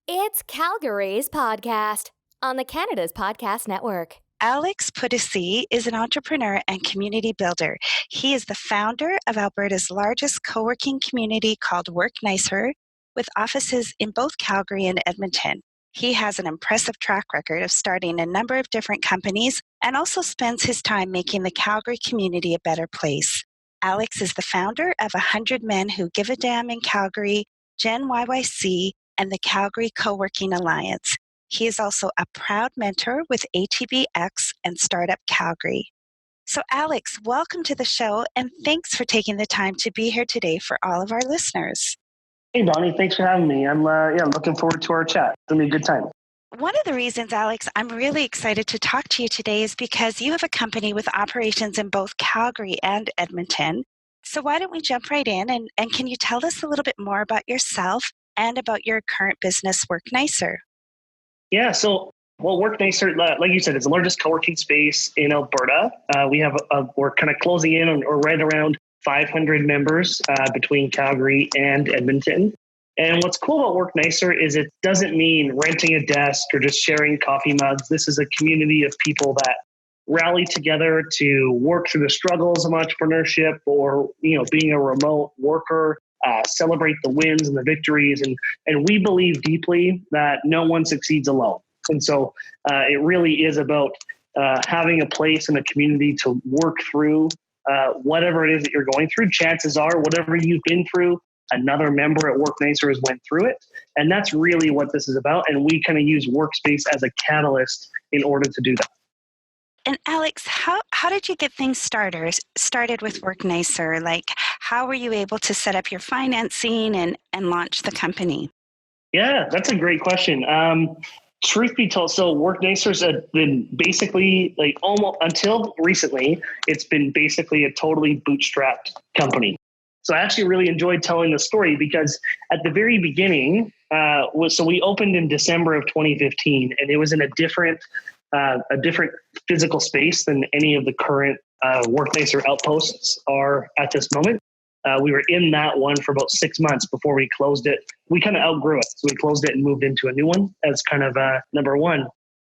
It's Calgary's podcast on the Canada's Podcast Network. Alex Putici is an entrepreneur and community builder. He is the founder of Alberta's largest co-working community called WorkSpace, with offices in both Calgary and Edmonton. He has an impressive track record of starting a number of different companies and also spends his time making the Calgary community a better place. Alex is the founder of 100 Men Who Give a Damn in Calgary, GenYYC, and the Calgary Coworking Alliance. He is also a proud mentor with ATBX and Startup Calgary. So Alex, welcome to the show and thanks for taking the time to be here today for all of our listeners. Hey, Donnie, thanks for having me. I'm looking forward to our chat. It's going to be a good time. One of the reasons, Alex, I'm really excited to talk to you today is because you have a company with operations in both Calgary and Edmonton. So why don't we jump right in and can you tell us a little bit more about yourself and about your current business, WorkSpace? Yeah, so WorkSpace, like you said, it's the largest co-working space in Alberta. We're kind of closing in or right around 500 members between Calgary and Edmonton. And what's cool about WorkSpace is it doesn't mean renting a desk or just sharing coffee mugs. This is a community of people that rally together to work through the struggles of entrepreneurship or being a remote worker. Celebrate the wins and the victories. And we believe deeply that no one succeeds alone. And so it really is about having a place in a community to work through whatever it is that you're going through. Chances are, whatever you've been through, another member at WorkSpace has went through it. And that's really what this is about. And we kind of use WorkSpace as a catalyst in order to do that. And Alex, how did you get things started with WorkSpace? Like, how were you able to set up your financing and launch the company? Yeah, that's a great question. Truth be told, so WorkSpace has been basically almost until recently, it's been basically a totally bootstrapped company. So I actually really enjoyed telling the story because at the very beginning, we opened in December of 2015, and it was in a different physical space than any of the current WorkSpace outposts are at this moment. We were in that one for about 6 months before we closed it. We kind of outgrew it. So we closed it and moved into a new one as kind of number one.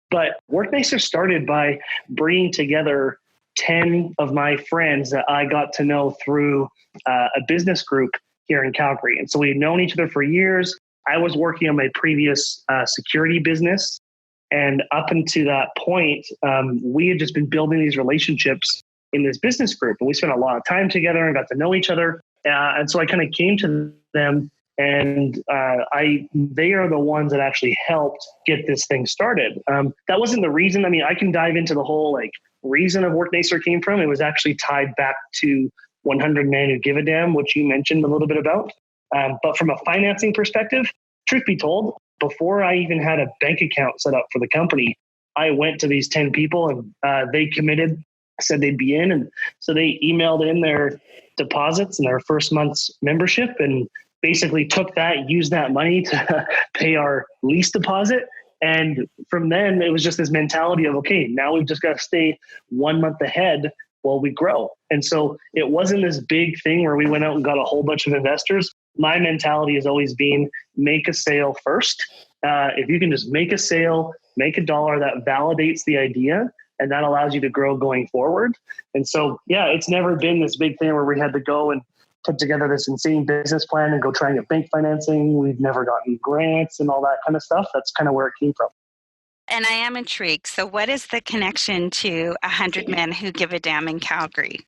But WorkSpace started by bringing together 10 of my friends that I got to know through a business group here in Calgary. And so we've known each other for years. I was working on my previous security business. And up until that point, we had just been building these relationships in this business group. And we spent a lot of time together and got to know each other. And so I kind of came to them and they are the ones that actually helped get this thing started. That wasn't the reason. I mean, I can dive into the whole reason of WorkSpace came from. It was actually tied back to 100 Men Who Give a Damn, which you mentioned a little bit about. But from a financing perspective, truth be told, before I even had a bank account set up for the company, I went to these 10 people and they committed, said they'd be in. And so they emailed in their deposits and their first month's membership and basically took that, used that money to pay our lease deposit. And from then it was just this mentality of, okay, now we've just got to stay 1 month ahead while we grow. And so it wasn't this big thing where we went out and got a whole bunch of investors. My mentality has always been make a sale first. If you can just make a sale, make $1 that validates the idea, and that allows you to grow going forward. And so, yeah, it's never been this big thing where we had to go and put together this insane business plan and go try and get bank financing. We've never gotten grants and all that kind of stuff. That's kind of where it came from. And I am intrigued. So what is the connection to 100 Men Who Give a Damn in Calgary?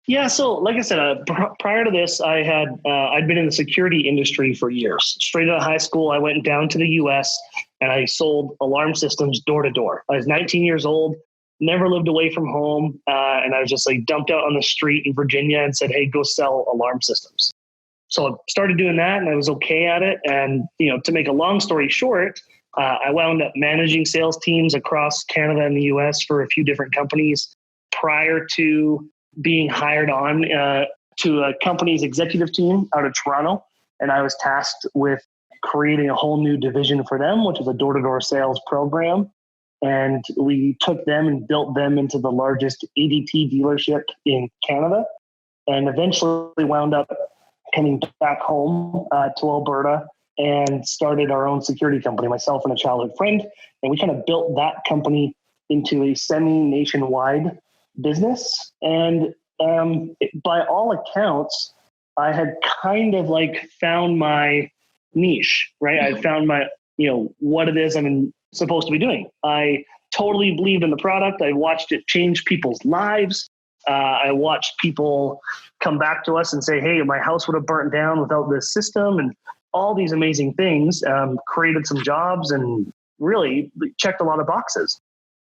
Yeah, so like I said, prior to this, I'd been in the security industry for years. Straight out of high school, I went down to the U.S. and I sold alarm systems door to door. I was 19 years old, never lived away from home, and I was just dumped out on the street in Virginia and said, "Hey, go sell alarm systems." So I started doing that, and I was okay at it. And to make a long story short, I wound up managing sales teams across Canada and the U.S. for a few different companies prior to being hired on to a company's executive team out of Toronto. And I was tasked with creating a whole new division for them, which is a door-to-door sales program. And we took them and built them into the largest ADT dealership in Canada, and eventually wound up coming back home to Alberta and started our own security company, myself and a childhood friend. And we kind of built that company into a semi-nationwide business. And by all accounts, I had kind of like found my niche, right? I found my, what it is I'm supposed to be doing. I totally believed in the product. I watched it change people's lives. I watched people come back to us and say, hey, my house would have burnt down without this system, and all these amazing things, created some jobs and really checked a lot of boxes.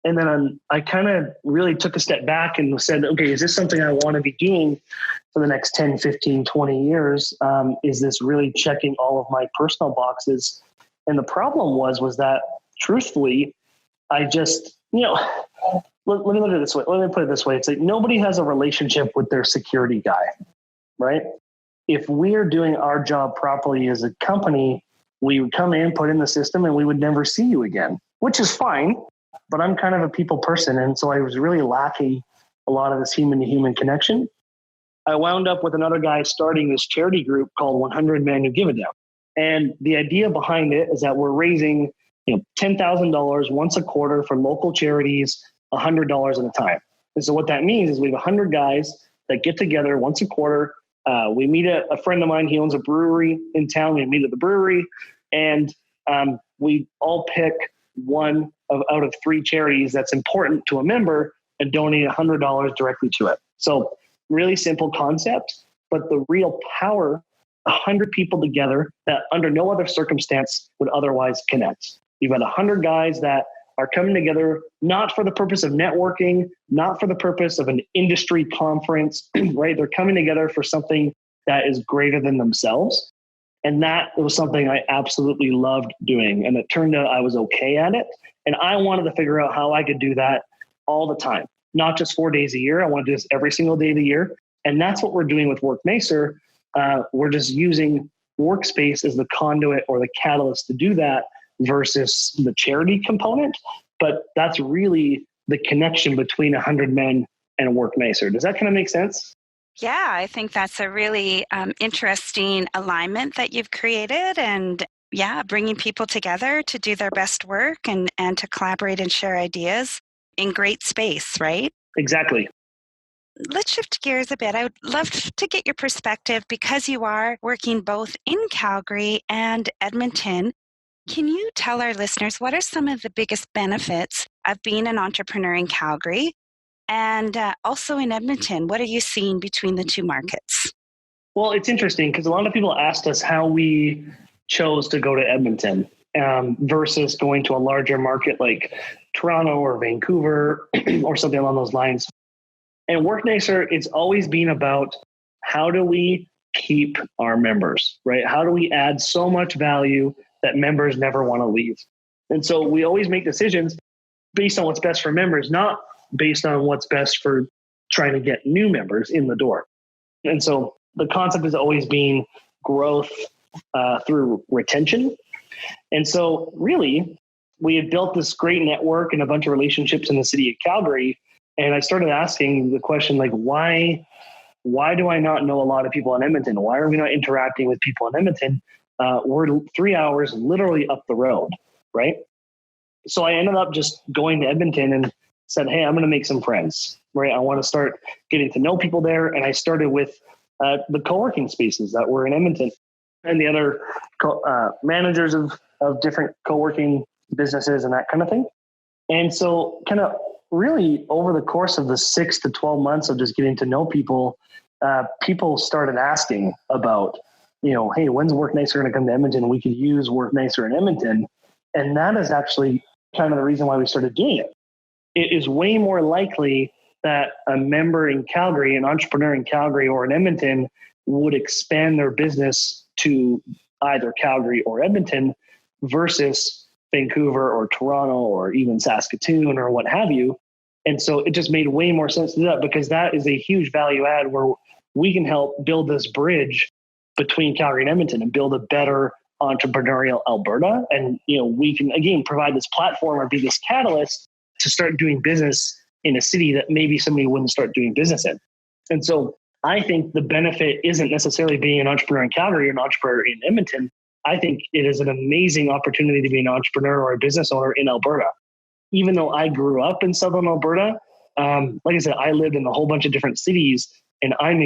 And then I kind of really took a step back and said, okay, is this something I want to be doing for the next 10, 15, 20 years? Is this really checking all of my personal boxes? And the problem was that truthfully, I just, let me look at it this way. Let me put it this way. It's like nobody has a relationship with their security guy, right? If we're doing our job properly as a company, we would come in, put in the system, and we would never see you again, which is fine. But I'm kind of a people person. And so I was really lacking a lot of this human to human connection. I wound up with another guy starting this charity group called 100 Men Who Give a Damn. And the idea behind it is that we're raising $10,000 once a quarter for local charities, $100 at a time. And so what that means is we have 100 guys that get together once a quarter. We meet at a friend of mine. He owns a brewery in town. We meet at the brewery, and we all pick one out of 3 charities that's important to a member and donate $100 directly to it. So really simple concept, but the real power, 100 people together that under no other circumstance would otherwise connect. You've got 100 guys that are coming together, not for the purpose of networking, not for the purpose of an industry conference, right? They're coming together for something that is greater than themselves. And that was something I absolutely loved doing. And it turned out I was okay at it. And I wanted to figure out how I could do that all the time, not just 4 days a year. I want to do this every single day of the year. And that's what we're doing with WorkNicer. We're just using WorkSpace as the conduit or the catalyst to do that versus the charity component. But that's really the connection between 100 Men and WorkNicer. Does that kind of make sense? Yeah, I think that's a really interesting alignment that you've created, and bringing people together to do their best work and to collaborate and share ideas in great space, right? Exactly. Let's shift gears a bit. I would love to get your perspective because you are working both in Calgary and Edmonton. Can you tell our listeners what are some of the biggest benefits of being an entrepreneur in Calgary? And also in Edmonton, what are you seeing between the two markets? Well, it's interesting because a lot of people asked us how we chose to go to Edmonton versus going to a larger market like Toronto or Vancouver or something along those lines. And WorkNicer, it's always been about how do we keep our members, right? How do we add so much value that members never want to leave? And so we always make decisions based on what's best for members, not based on what's best for trying to get new members in the door. And so the concept has always been growth through retention. And so really, we had built this great network and a bunch of relationships in the city of Calgary. And I started asking the question, like, why do I not know a lot of people in Edmonton? Why are we not interacting with people in Edmonton? We're 3 hours literally up the road, right? So I ended up just going to Edmonton and said, hey, I'm going to make some friends, right? I want to start getting to know people there. And I started with the co-working spaces that were in Edmonton and the other managers of different co-working businesses and that kind of thing. And so kind of really over the course of the 6 to 12 months of just getting to know people, people started asking about, hey, when's WorkNicer going to come to Edmonton? We could use WorkNicer in Edmonton. And that is actually kind of the reason why we started doing it. It is way more likely that a member in Calgary, an entrepreneur in Calgary or in Edmonton would expand their business to either Calgary or Edmonton versus Vancouver or Toronto or even Saskatoon or what have you. And so it just made way more sense to do that because that is a huge value add where we can help build this bridge between Calgary and Edmonton and build a better entrepreneurial Alberta. And, we can, again, provide this platform or be this catalyst to start doing business in a city that maybe somebody wouldn't start doing business in. And so I think the benefit isn't necessarily being an entrepreneur in Calgary or an entrepreneur in Edmonton. I think it is an amazing opportunity to be an entrepreneur or a business owner in Alberta. Even though I grew up in Southern Alberta, like I said, I lived in a whole bunch of different cities, and I'm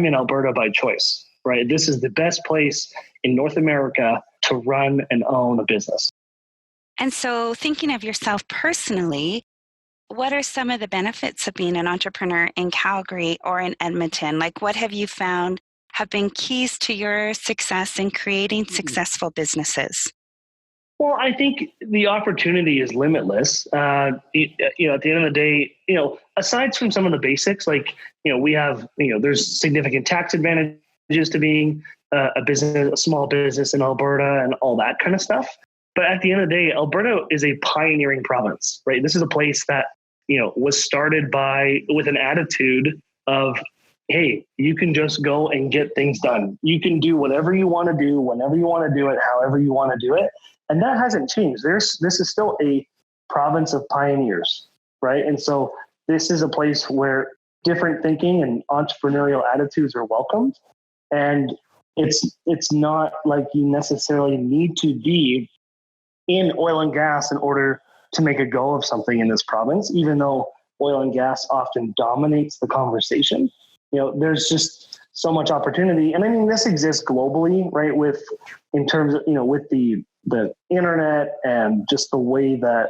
in Alberta by choice, right? This is the best place in North America to run and own a business. And so thinking of yourself personally, what are some of the benefits of being an entrepreneur in Calgary or in Edmonton? Like, what have you found have been keys to your success in creating successful businesses? Well, I think the opportunity is limitless. At the end of the day, aside from some of the basics, like, we have, there's significant tax advantages to being a small business in Alberta and all that kind of stuff. But at the end of the day, Alberta is a pioneering province, right? This is a place that, was started with an attitude of, hey, you can just go and get things done. You can do whatever you want to do, whenever you want to do it, however you want to do it. And that hasn't changed. This is still a province of pioneers, right? And so this is a place where different thinking and entrepreneurial attitudes are welcomed. And it's not like you necessarily need to be in oil and gas in order to make a go of something in this province, even though oil and gas often dominates the conversation. There's just so much opportunity. And I mean, this exists globally, right? In terms of, with the internet and just the way that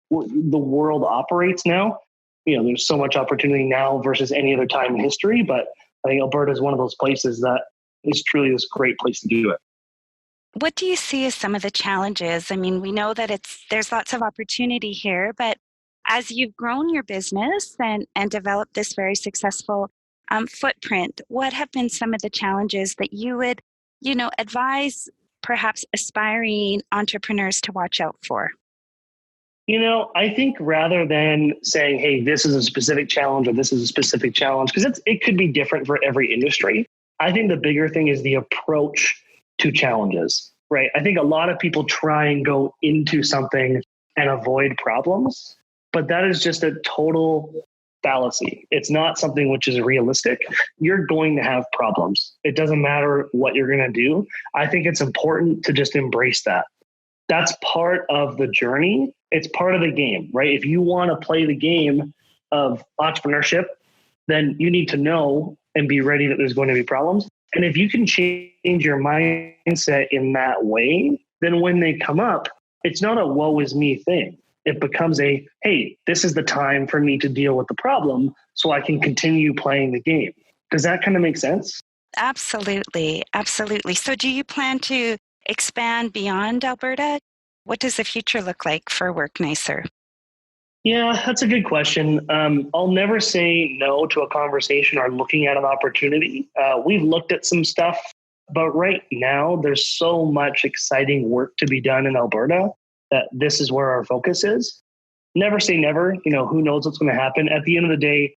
the world operates now, there's so much opportunity now versus any other time in history. But I think Alberta is one of those places that is truly this great place to do it. What do you see as some of the challenges? I mean, we know that there's lots of opportunity here, but as you've grown your business and developed this very successful footprint, what have been some of the challenges that you would, advise perhaps aspiring entrepreneurs to watch out for? I think rather than saying, hey, this is a specific challenge or this is a specific challenge, because it could be different for every industry. I think the bigger thing is the approach to challenges, right? I think a lot of people try and go into something and avoid problems, but that is just a total fallacy. It's not something which is realistic. You're going to have problems. It doesn't matter what you're going to do. I think it's important to just embrace that. That's part of the journey. It's part of the game, right? If you want to play the game of entrepreneurship, then you need to know and be ready that there's going to be problems. And if you can change your mindset in that way, then when they come up, it's not a woe is me thing. It becomes a, hey, this is the time for me to deal with the problem so I can continue playing the game. Does that kind of make sense? Absolutely. Absolutely. So do you plan to expand beyond Alberta? What does the future look like for WorkNYYC? Yeah, that's a good question. I'll never say no to a conversation or looking at an opportunity. We've looked at some stuff, but right now there's so much exciting work to be done in Alberta that this is where our focus is. Never say never. Who knows what's going to happen. At the end of the day,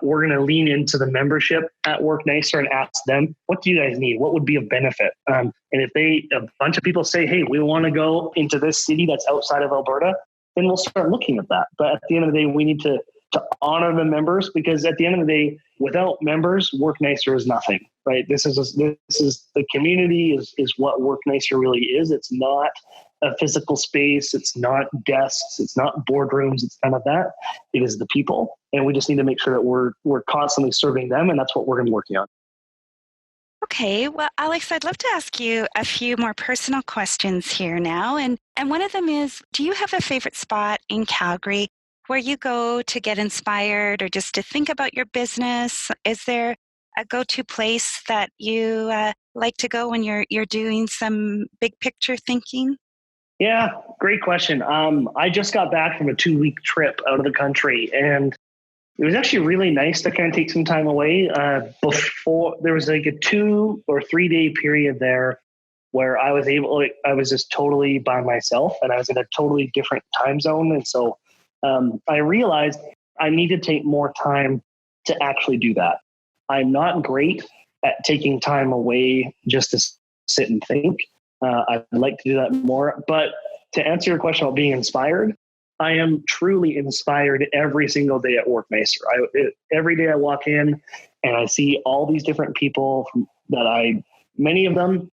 we're going to lean into the membership at WorkNYYC and ask them, what do you guys need? What would be a benefit? And if a bunch of people say, hey, we want to go into this city that's outside of Alberta, then we'll start looking at that. But at the end of the day, we need to honor the members, because at the end of the day, without members, WorkNYYC is nothing, right? This is the community is what WorkNYYC really is. It's not a physical space. It's not desks. It's not boardrooms. It's none of that. It is the people. And we just need to make sure that we're constantly serving them. And that's what we're going to be working on. Okay. Well, Alex, I'd love to ask you a few more personal questions here now. And one of them is, do you have a favorite spot in Calgary where you go to get inspired or just to think about your business? Is there a go-to place that you like to go when you're doing some big picture thinking? Yeah, great question. I just got back from a 2-week trip out of the country, and it was actually really nice to kind of take some time away. Before there was like a 2 or 3 day period there where I was just totally by myself, and I was in a totally different time zone. And so I realized I need to take more time to actually do that. I'm not great at taking time away just to sit and think. I'd like to do that more. But to answer your question about being inspired, I am truly inspired every single day at WorkNYYC. Every day I walk in and I see all these different people many of them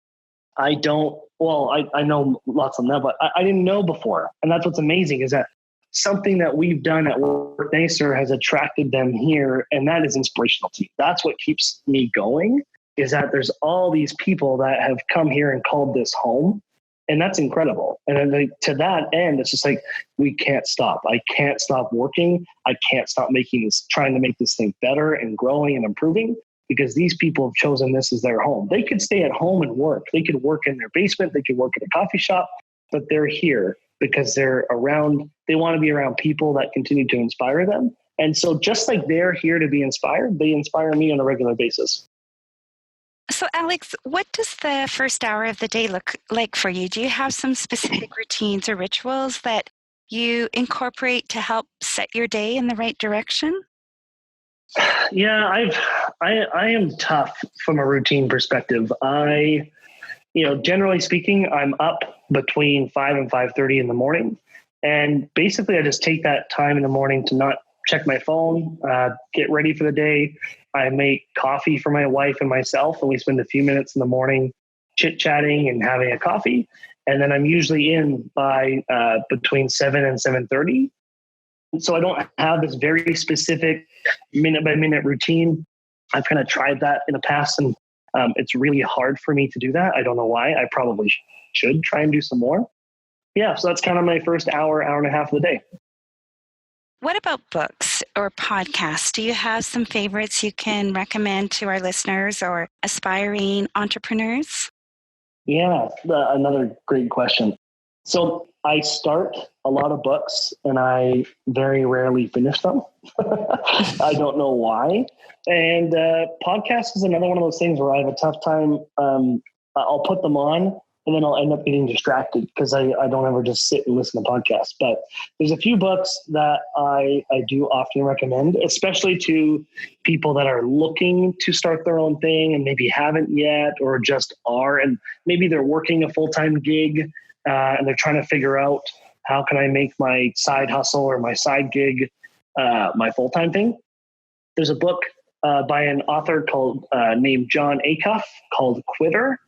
I don't I know lots of them now, but I didn't know before. And that's what's amazing is that something that we've done at Work Nicer has attracted them here. And that is inspirational to me. That's what keeps me going, is that there's all these people that have come here and called this home. And that's incredible. And then to that end, it's just like, we can't stop. I can't stop working. I can't stop trying to make this thing better and growing and improving, because these people have chosen this as their home. They could stay at home and work. They could work in their basement. They could work at a coffee shop, but they're here because they want to be around people that continue to inspire them. And so just like they're here to be inspired, they inspire me on a regular basis. So Alex, what does the first hour of the day look like for you? Do you have some specific routines or rituals that you incorporate to help set your day in the right direction? Yeah, I am tough from a routine perspective. Generally speaking, I'm up between 5 and 5:30 in the morning. And basically I just take that time in the morning to not check my phone, get ready for the day. I make coffee for my wife and myself, and we spend a few minutes in the morning chit-chatting and having a coffee. And then I'm usually in by between 7 and 7:30. So I don't have this very specific minute-by-minute routine. I've kind of tried that in the past, and it's really hard for me to do that. I don't know why. I probably should try and do some more. Yeah, so that's kind of my first hour and a half of the day. What about books or podcasts? Do you have some favorites you can recommend to our listeners or aspiring entrepreneurs? Yeah, another great question. So I start a lot of books and I very rarely finish them. I don't know why. And podcast is another one of those things where I have a tough time. I'll put them on and then I'll end up getting distracted because I don't ever just sit and listen to podcasts. But there's a few books that I do often recommend, especially to people that are looking to start their own thing and maybe haven't yet, or just are, and maybe they're working a full-time gig and they're trying to figure out, how can I make my side hustle or my side gig my full-time thing? There's a book by an author named John Acuff called Quitter.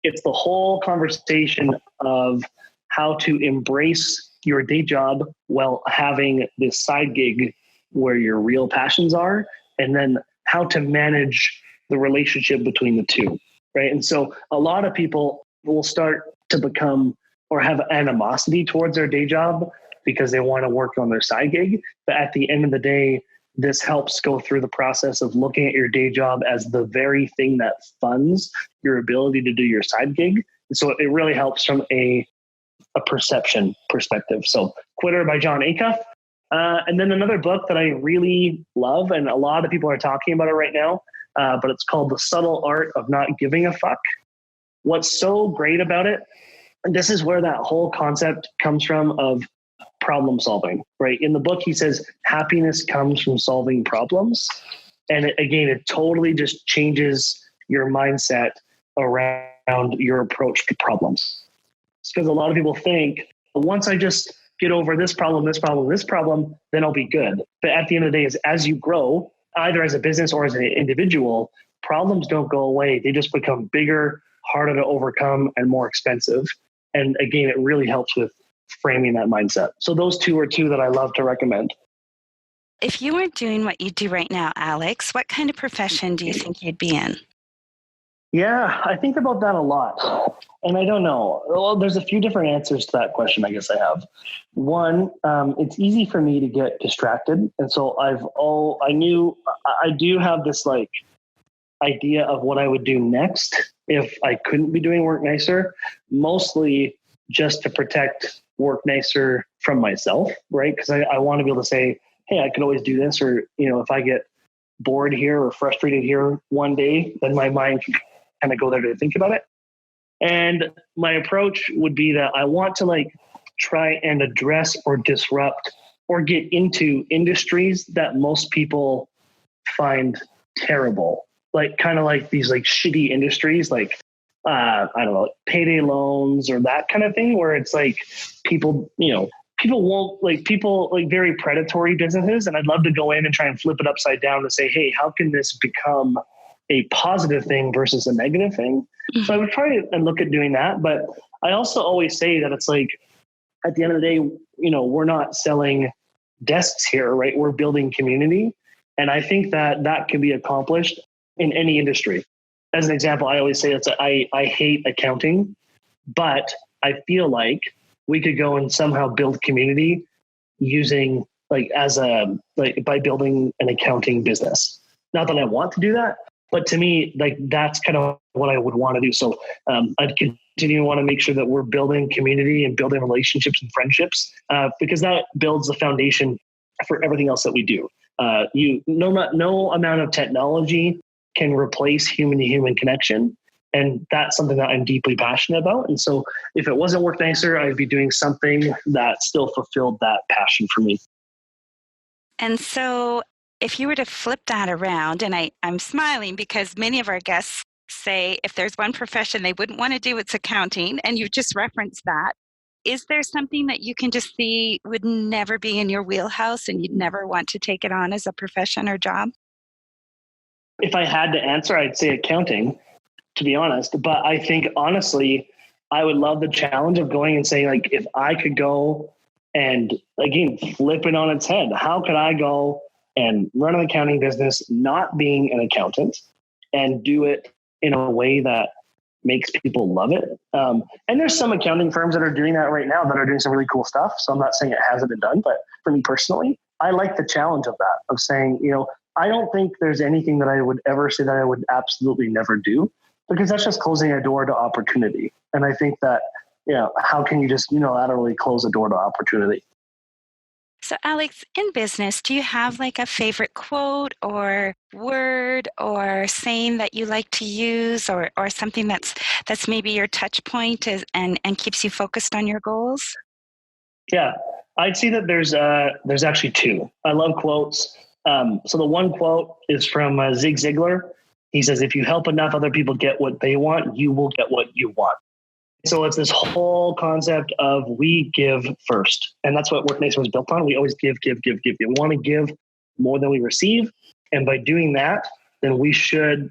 It's the whole conversation of how to embrace your day job while having this side gig where your real passions are, and then how to manage the relationship between the two, right? And so a lot of people will start to become or have animosity towards their day job because they want to work on their side gig. But at the end of the day, this helps go through the process of looking at your day job as the very thing that funds your ability to do your side gig. And so it really helps from a perception perspective. So Quitter by John Acuff. And then another book that I really love, and a lot of people are talking about it right now, but it's called The Subtle Art of Not Giving a Fuck. What's so great about it, and this is where that whole concept comes from of problem solving, right? In the book, he says happiness comes from solving problems. And it totally just changes your mindset around your approach to problems. Because a lot of people think, once I just get over this problem, then I'll be good. But at the end of the day, as you grow, either as a business or as an individual, problems don't go away. They just become bigger, harder to overcome, and more expensive. And again, it really helps with framing that mindset. So those two are two that I love to recommend. If you weren't doing what you do right now, Alex, what kind of profession do you think you'd be in? Yeah, I think about that a lot. And I don't know. Well, there's a few different answers to that question, I guess I have. One, it's easy for me to get distracted. And so I do have this idea of what I would do next if I couldn't be doing Work Nicer, mostly just to protect Work Nicer from myself, right? Because I want to be able to say, hey, I could always do this, or, if I get bored here or frustrated here one day, then my mind can kind of go there to think about it. And my approach would be that I want to try and address or disrupt or get into industries that most people find terrible, kind of like these shitty industries, I don't know, payday loans or that kind of thing, where it's people won't very predatory businesses. And I'd love to go in and try and flip it upside down to say, hey, how can this become a positive thing versus a negative thing? Mm-hmm. So I would try and look at doing that, but I also always say that it's like, at the end of the day, we're not selling desks here, right? We're building community. And I think that can be accomplished in any industry. As an example, I always say I hate accounting, but I feel like we could go and somehow build community using by building an accounting business. Not that I want to do that, but to me, like that's kind of what I would want to do. So I'd continue to want to make sure that we're building community and building relationships and friendships because that builds the foundation for everything else that we do. No amount of technology can replace human-to-human connection. And that's something that I'm deeply passionate about. And so if it wasn't Work Nicer, I'd be doing something that still fulfilled that passion for me. And so if you were to flip that around, and I'm smiling because many of our guests say if there's one profession they wouldn't want to do, it's accounting. And you just referenced that. Is there something that you can just see would never be in your wheelhouse and you'd never want to take it on as a profession or job? If I had to answer, I'd say accounting, to be honest. But I think, honestly, I would love the challenge of going and saying, like, if I could go and, again, flip it on its head, how could I go and run an accounting business, not being an accountant, and do it in a way that makes people love it? And there's some accounting firms that are doing that right now that are doing some really cool stuff. So I'm not saying it hasn't been done, but for me personally, I like the challenge of that, of saying, I don't think there's anything that I would ever say that I would absolutely never do, because that's just closing a door to opportunity. And I think that, how can you just unilaterally close a door to opportunity? So Alex, in business, do you have like a favorite quote or word or saying that you like to use, or something that's maybe your touch point and keeps you focused on your goals? Yeah, I'd say that there's actually two. I love quotes. So the one quote is from Zig Ziglar. He says, if you help enough other people get what they want, you will get what you want. So it's this whole concept of we give first. And that's what Work Nicer was built on. We always give. We want to give more than we receive. And by doing that, then we should,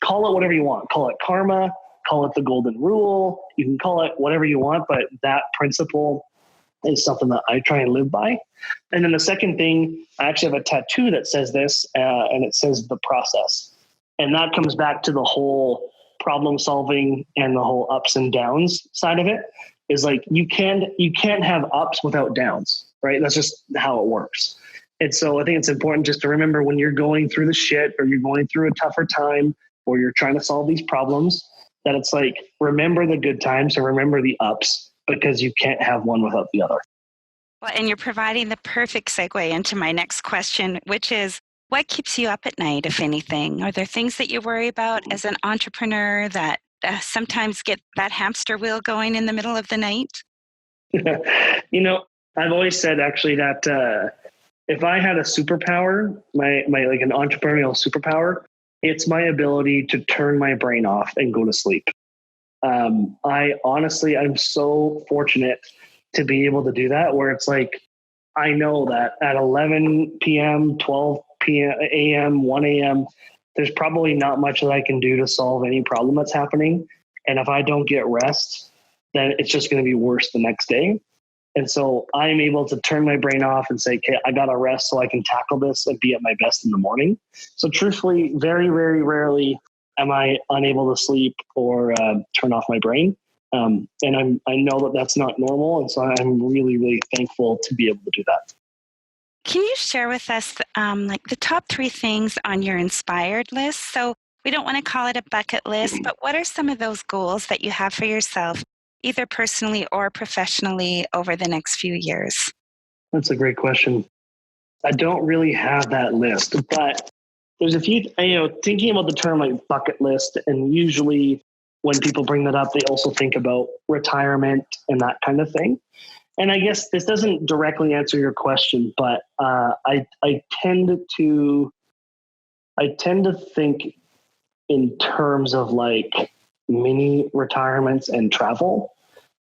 call it whatever you want. Call it karma, call it the golden rule. You can call it whatever you want, but that principle is something that I try and live by. And then the second thing, I actually have a tattoo that says this, and it says the process. And that comes back to the whole problem solving and the whole ups and downs side of it. Is like you can't have ups without downs, right? That's just how it works. And so I think it's important just to remember when you're going through the shit, or you're going through a tougher time, or you're trying to solve these problems, that it's like, remember the good times and remember the ups, because you can't have one without the other. Well, and you're providing the perfect segue into my next question, which is, what keeps you up at night, if anything? Are there things that you worry about as an entrepreneur that sometimes get that hamster wheel going in the middle of the night? I've always said actually that if I had a superpower, my like an entrepreneurial superpower, it's my ability to turn my brain off and go to sleep. I'm so fortunate to be able to do that, where it's like, I know that at 11 p.m., 12 p.m., a.m., 1 a.m., there's probably not much that I can do to solve any problem that's happening. And if I don't get rest, then it's just going to be worse the next day. And so I'm able to turn my brain off and say, okay, I got to rest so I can tackle this and be at my best in the morning. So truthfully, very, very rarely am I unable to sleep or turn off my brain. And I know that that's not normal. And so I'm really, really thankful to be able to do that. Can you share with us like the top 3 things on your inspired list? So we don't want to call it a bucket list, but what are some of those goals that you have for yourself, either personally or professionally, over the next few years? That's a great question. I don't really have that list, but there's a few, thinking about the term like bucket list, and usually when people bring that up, they also think about retirement and that kind of thing. And I guess this doesn't directly answer your question, but I tend to think in terms of like mini retirements and travel.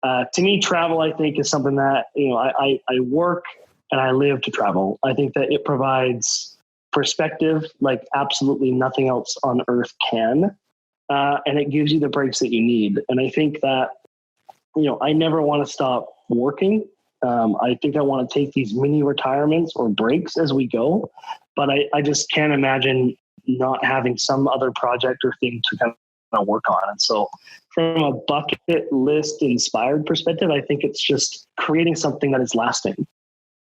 To me, travel, I think, is something that, I work and I live to travel. I think that it provides perspective like absolutely nothing else on earth can. And it gives you the breaks that you need. And I think that I never want to stop working. I think I want to take these mini retirements or breaks as we go, but I just can't imagine not having some other project or thing to kind of work on. And so from a bucket list inspired perspective, I think it's just creating something that is lasting,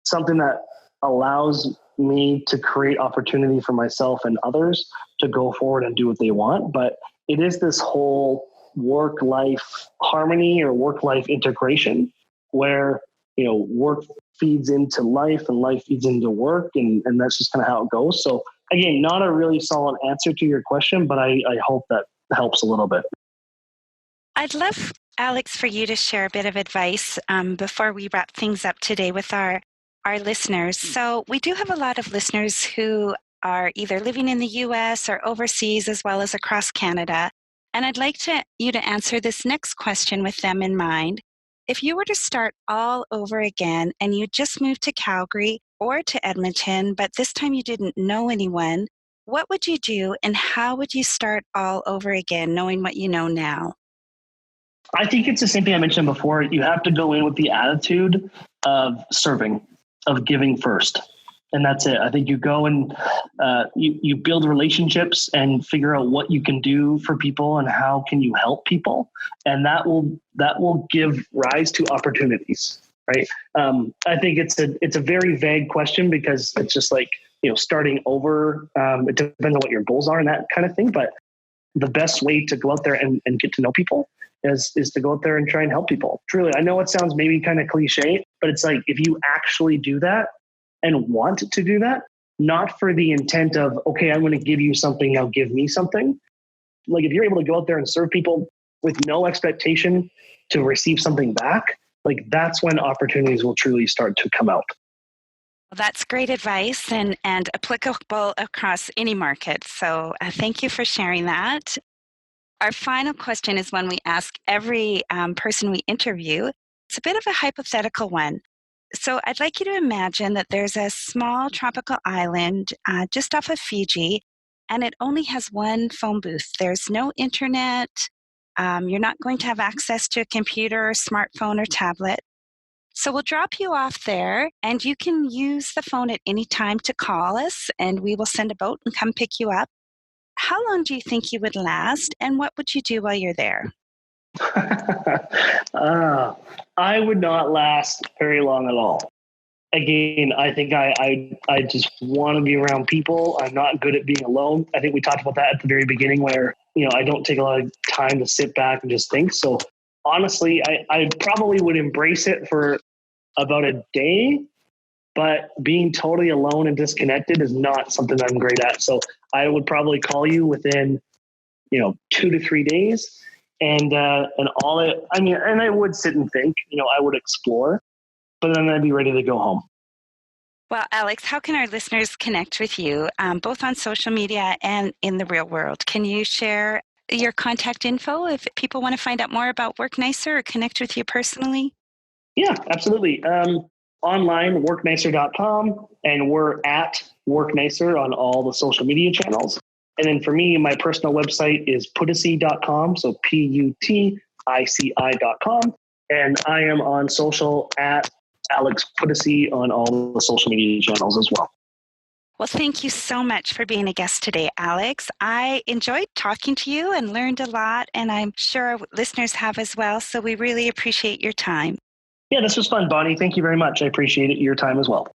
something that allows me to create opportunity for myself and others to go forward and do what they want. But it is this whole work-life harmony or work-life integration where, work feeds into life and life feeds into work. And that's just kind of how it goes. So again, not a really solid answer to your question, but I hope that helps a little bit. I'd love, Alex, for you to share a bit of advice before we wrap things up today with our listeners. So we do have a lot of listeners who are either living in the US or overseas as well as across Canada. And I'd like you to answer this next question with them in mind. If you were to start all over again and you just moved to Calgary or to Edmonton, but this time you didn't know anyone, what would you do and how would you start all over again, knowing what you know now? I think it's the same thing I mentioned before. You have to go in with the attitude of serving, of giving first. And that's it. I think you go and you build relationships and figure out what you can do for people and how can you help people. And that will give rise to opportunities, right? I think it's a very vague question because it's just like, starting over. It depends on what your goals are and that kind of thing. But the best way to go out there and get to know people is to go out there and try and help people. Truly, I know it sounds maybe kind of cliche, but it's like if you actually do that and want to do that, not for the intent of, okay, I'm going to give you something, now give me something. Like if you're able to go out there and serve people with no expectation to receive something back, like that's when opportunities will truly start to come out. Well, that's great advice and applicable across any market. So thank you for sharing that. Our final question is one we ask every person we interview. It's a bit of a hypothetical one. So I'd like you to imagine that there's a small tropical island just off of Fiji, and it only has one phone booth. There's no internet. You're not going to have access to a computer or smartphone or tablet. So we'll drop you off there, and you can use the phone at any time to call us, and we will send a boat and come pick you up. How long do you think you would last, and what would you do while you're there? I would not last very long at all. Again, I think I just want to be around people. I'm not good at being alone. I think we talked about that at the very beginning where, I don't take a lot of time to sit back and just think. So honestly, I probably would embrace it for about a day, but being totally alone and disconnected is not something I'm great at. So I would probably call you within, 2 to 3 days. And I would sit and think, I would explore, but then I'd be ready to go home. Well, Alex, how can our listeners connect with you, both on social media and in the real world? Can you share your contact info if people want to find out more about WorkNYYC or connect with you personally? Yeah, absolutely. Online, WorkNYYC.com, and we're at WorkNYYC on all the social media channels. And then for me, my personal website is Putici.com, so Putici.com. And I am on social at Alex Putici on all the social media channels as well. Well, thank you so much for being a guest today, Alex. I enjoyed talking to you and learned a lot, and I'm sure our listeners have as well. So we really appreciate your time. Yeah, this was fun, Bonnie. Thank you very much. I appreciate your time as well.